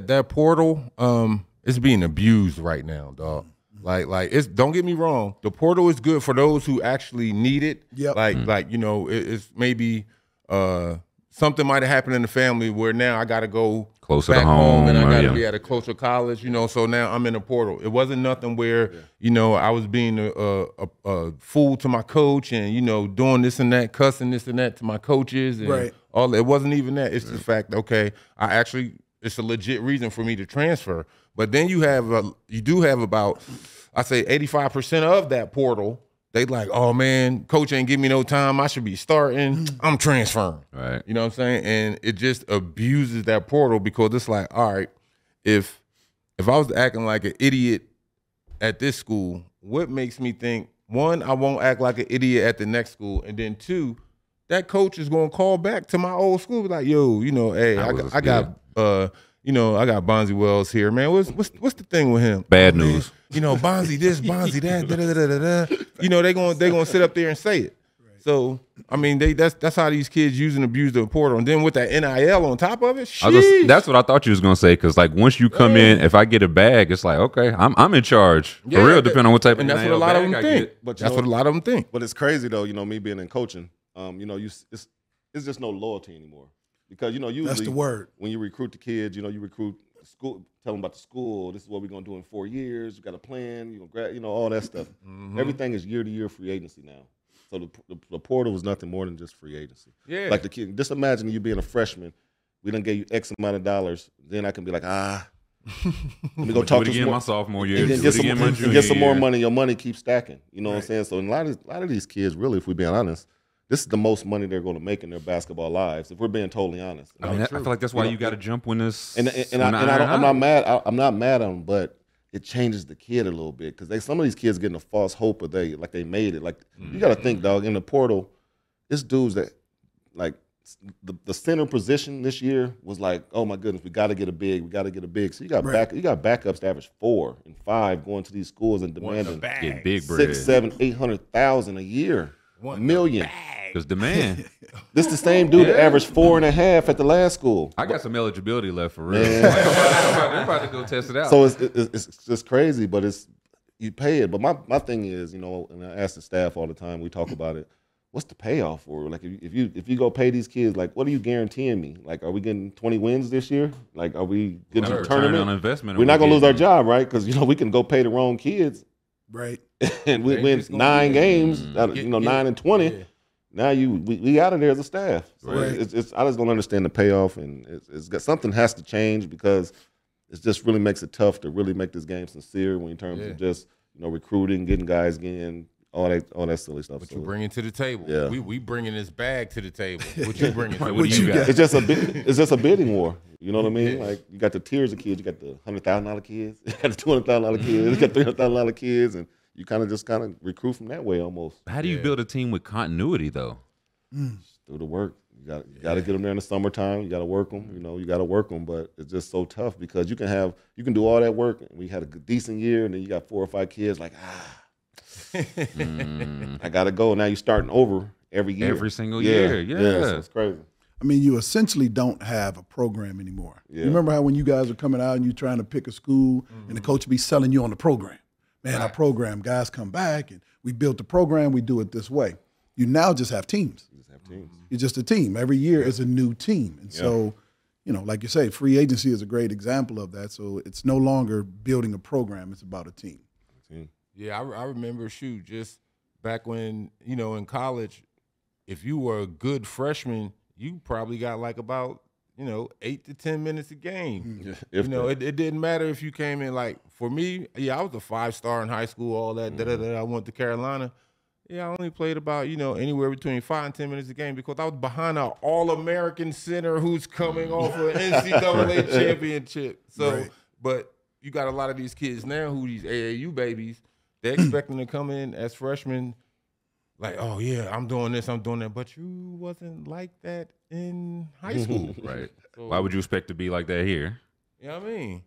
that portal, it's being abused right now, dog. Like it's, don't get me wrong, the portal is good for those who actually need it. Yep. Like you know, it's maybe something might have happened in the family where now I got to go closer back to home, and I got to be at a closer college, you know. So now I'm in a portal. It wasn't nothing where you know I was being a fool to my coach and you know doing this and that, cussing this and that to my coaches and all. It wasn't even that. It's the fact, okay, it's a legit reason for me to transfer. But then you do have about, I say 85% of that portal. They like, oh man, coach ain't give me no time. I should be starting. I'm transferring. Right. You know what I'm saying? And it just abuses that portal because it's like, all right, if I was acting like an idiot at this school, what makes me think, one, I won't act like an idiot at the next school, and then two, that coach is gonna call back to my old school, be like, yo, you know, hey, I got you know, I got Bonzi Wells here, man. What's the thing with him? Bad news. You know, Bonzi this, Bonzi that, da, da, da, da, da. You know, they gonna sit up there and say it. Right. So I mean, that's how these kids use and abuse the portal, and then with that NIL on top of it, that's what I thought you was gonna say. Because like once you come in, if I get a bag, it's like okay, I'm in charge for real, depending on what type of NIL that's what a lot of them think. But that's what a lot of them think. But it's crazy though, you know, me being in coaching, you know, it's just no loyalty anymore. Because, you know, usually that's the word. When you recruit the kids, you know, you recruit school, tell them about the school. This is what we're going to do in 4 years. You got a plan, you know, all that stuff. Everything is year-to-year free agency now. So the portal is nothing more than just free agency. Yeah. Like the kid, just imagine you being a freshman. We done gave you X amount of dollars. Then I can be like, let me go talk to my sophomore year. And then get some more money. Your money keeps stacking. You know what I'm saying? So a lot of these kids, really, if we're being honest, this is the most money they're going to make in their basketball lives, if we're being totally honest. I mean, I feel like that's why you got to jump when this. I'm not mad. I'm not mad at them, but it changes the kid a little bit because some of these kids getting a false hope of they made it. Like you got to think, dog. In the portal, it's dudes that like the center position this year was like, oh my goodness, we got to get a big. We got to get a big. So you got backups to average 4 and 5 going to these schools and demanding big bread. 6, 7, 800,000 a year. $1 million. Because demand. This the same dude that averaged 4.5 at the last school. I got some eligibility left for real. I'm about to go test it out. So it's just crazy, but you pay it. But my thing is, you know, and I ask the staff all the time, we talk about it, what's the payoff for? Like if you go pay these kids, like what are you guaranteeing me? Like are we getting 20 wins this year? Like are we getting to the tournament? On investment. We're not gonna lose our job, right? Because you know we can go pay the wrong kids. Right. And we win 9 games, you know, 9 and 20. Yeah. Now we out of there as a staff. So I just don't understand the payoff, and it's got something has to change because it just really makes it tough to really make this game sincere in terms of just recruiting, getting guys in, all that silly stuff. What you bringing to the table? Yeah, we bringing this bag to the table. What you bringing? What do you got? It's just a bidding war. You know what I mean? Like you got the tiers of kids. You got the $100,000 kids. You got the $200,000 kids. You got $300,000 kids, and you kind of recruit from that way almost. How do you build a team with continuity though? Through the work. You got to get them there in the summertime. You got to work them. You got to work them, but it's just so tough because you can do all that work. And we had a decent year, and then you got 4 or 5 kids like I got to go. Now you're starting over every year, every single year. Yeah, so it's crazy. I mean, you essentially don't have a program anymore. Yeah. You remember how when you guys were coming out and you're trying to pick a school, and the coach would be selling you on the program. Man, our program, guys come back, and we built the program. We do it this way. You now just have teams. You're just a team. Every year is a new team. And so, like you say, free agency is a great example of that. So it's no longer building a program. It's about a team. Yeah, I remember, just back when, in college, if you were a good freshman, you probably got like about, 8 to 10 minutes a game. It didn't matter if you came in like, for me, I was a 5-star in high school, all that, I went to Carolina. Yeah, I only played about, anywhere between 5 and 10 minutes a game because I was behind an All-American center who's coming off an NCAA championship. So, but you got a lot of these kids now who these AAU babies, they're expecting to come in as freshmen like, oh, yeah, I'm doing this, I'm doing that. But you wasn't like that in high school. Right. So, why would you expect to be like that here? You know what I mean?